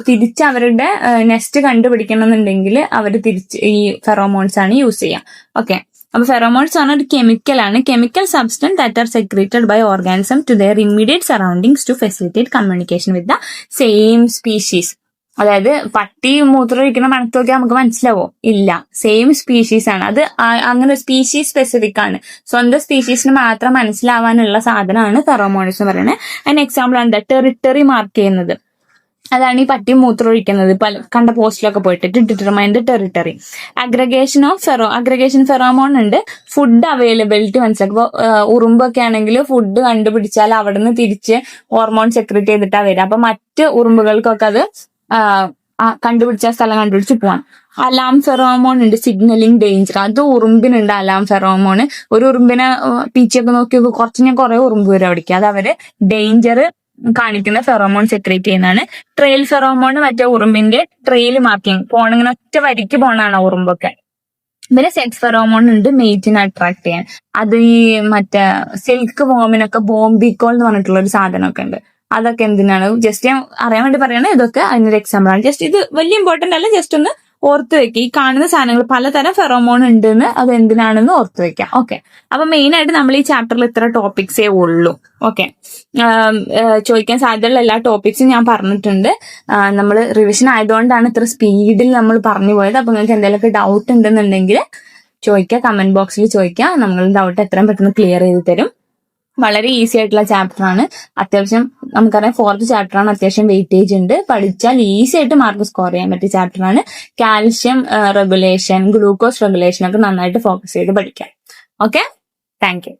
തിരിച്ച് അവരുടെ നെസ്റ്റ് കണ്ടുപിടിക്കണമെന്നുണ്ടെങ്കിൽ അവർ തിരിച്ച് ഈ ഫെറോമോൺസ് ആണ് യൂസ് ചെയ്യുക. ഓക്കെ, അപ്പൊ ഫെറോമോൺസ് ആണ് ഒരു കെമിക്കലാണ്. Chemical substance that are secreted by organism to their immediate surroundings to facilitate communication with the same species. അതായത് പട്ടി മൂത്രം ഒഴിക്കുന്ന മണത്ത് നോക്കിയാൽ നമുക്ക് മനസ്സിലാവോ? ഇല്ല, സെയിം സ്പീഷീസ് ആണ് അത്. അങ്ങനെ സ്പീഷീസ് സ്പെസിഫിക് ആണ്. സ്വന്തം സ്പീഷീസിന് മാത്രം മനസ്സിലാവാനുള്ള സാധനമാണ് ഫെറോമോൺസ് എന്ന് പറയുന്നത്. അതിന് എക്സാമ്പിൾ ആണ് എന്താ? ടെറിട്ടറി മാർക്ക് ചെയ്യുന്നത്. അതാണ് ഈ പട്ടി മൂത്രം ഒഴിക്കുന്നത്. കണ്ട പോസ്റ്റിലൊക്കെ പോയിട്ട് determine the territory. Aggregation pheromone ഉണ്ട്. ഫുഡ് അവൈലബിലിറ്റി മനസ്സിലാക്കും. ഇപ്പോൾ ഉറുമ്പൊക്കെ ആണെങ്കിൽ ഫുഡ് കണ്ടുപിടിച്ചാൽ അവിടെ നിന്ന് തിരിച്ച് ഹോർമോൺ സെക്രറ്റ് ചെയ്തിട്ടാ വരിക. അപ്പൊ മറ്റ് ഉറുമ്പുകൾക്കൊക്കെ അത് കണ്ടുപിടിച്ച സ്ഥലം കണ്ടുപിടിച്ച് പോവാം. അലാം ഫെറോമോൺ ഉണ്ട്, സിഗ്നലിംഗ് ഡേഞ്ചർ. അത് ഉറുമ്പിനുണ്ട് അലാം ഫെറോമോൺ. ഒരു ഉറുമ്പിനെ പീച്ചൊക്കെ നോക്കി കുറച്ച് ഞാൻ കുറെ ഉറുമ്പ് വരും അവിടേക്ക്. അത് അവര് ഡേഞ്ചർ കാണിക്കുന്ന ഫെറോമോൺ സെക്രേറ്റ് ചെയ്യുന്നതാണ്. ട്രെയിൽ ഫെറോമോൺ മറ്റേ ഉറുമ്പിന്റെ ട്രെയിൽ മാർക്കിങ്, പോണിങ്ങനെ ഒറ്റ വരിക്ക് പോണാണ് ഉറുമ്പൊക്കെ. പിന്നെ സെക്സ് ഫെറോമോൺ ഉണ്ട്, മെയ്റ്റിനെ അട്രാക്ട് ചെയ്യാൻ. അത് ഈ മറ്റേ സിൽക്ക് വോമിനൊക്കെ ബോംബിക്കോൾ എന്ന് പറഞ്ഞിട്ടുള്ള ഒരു സാധനമൊക്കെ ഉണ്ട്. അതൊക്കെ എന്തിനാണ്? ജസ്റ്റ് ഞാൻ അറിയാൻ വേണ്ടി പറയണേ. ഇതൊക്കെ അതിനൊരു എക്സാമ്പിൾ ആണ്. ജസ്റ്റ് ഇത് വലിയ ഇമ്പോർട്ടന്റ് അല്ല, ജസ്റ്റ് ഒന്ന് ഓർത്ത് വെക്കുക. ഈ കാണുന്ന സാധനങ്ങൾ പലതരം ഫെറോമോൺ ഉണ്ടെന്ന്, അത് എന്തിനാണെന്ന് ഓർത്ത് വെക്കാം. ഓക്കെ, അപ്പൊ മെയിൻ ആയിട്ട് നമ്മൾ ഈ ചാപ്റ്ററിൽ ഇത്ര ടോപ്പിക്സേ ഉള്ളൂ. ഓക്കെ, ചോദിക്കാൻ സാധ്യതയുള്ള എല്ലാ ടോപ്പിക്സും ഞാൻ പറഞ്ഞിട്ടുണ്ട്. നമ്മൾ റിവിഷൻ ആയതുകൊണ്ടാണ് ഇത്ര സ്പീഡിൽ നമ്മൾ പറഞ്ഞു പോയത്. അപ്പൊ നിങ്ങൾക്ക് എന്തെങ്കിലുമൊക്കെ ഡൗട്ട് ഉണ്ടെന്നുണ്ടെങ്കിൽ ചോദിക്കുക, കമന്റ് ബോക്സിൽ ചോദിക്കുക. നമ്മൾ ഡൗട്ട് എത്രയും പെട്ടെന്ന് ക്ലിയർ ചെയ്ത് തരും. വളരെ ഈസി ആയിട്ടുള്ള ചാപ്റ്റർ ആണ്. അത്യാവശ്യം നമുക്കറിയാം 4th ചാപ്റ്റർ ആണ്, അത്യാവശ്യം വെയിറ്റേജ് ഉണ്ട്. പഠിച്ചാൽ ഈസി ആയിട്ട് മാർക്ക് സ്കോർ ചെയ്യാൻ പറ്റിയ ചാപ്റ്റർ ആണ്. കാൽഷ്യം റെഗുലേഷൻ, ഗ്ലൂക്കോസ് റെഗുലേഷൻ ഒക്കെ നന്നായിട്ട് ഫോക്കസ് ചെയ്ത് പഠിക്കാം. Okay, thank you.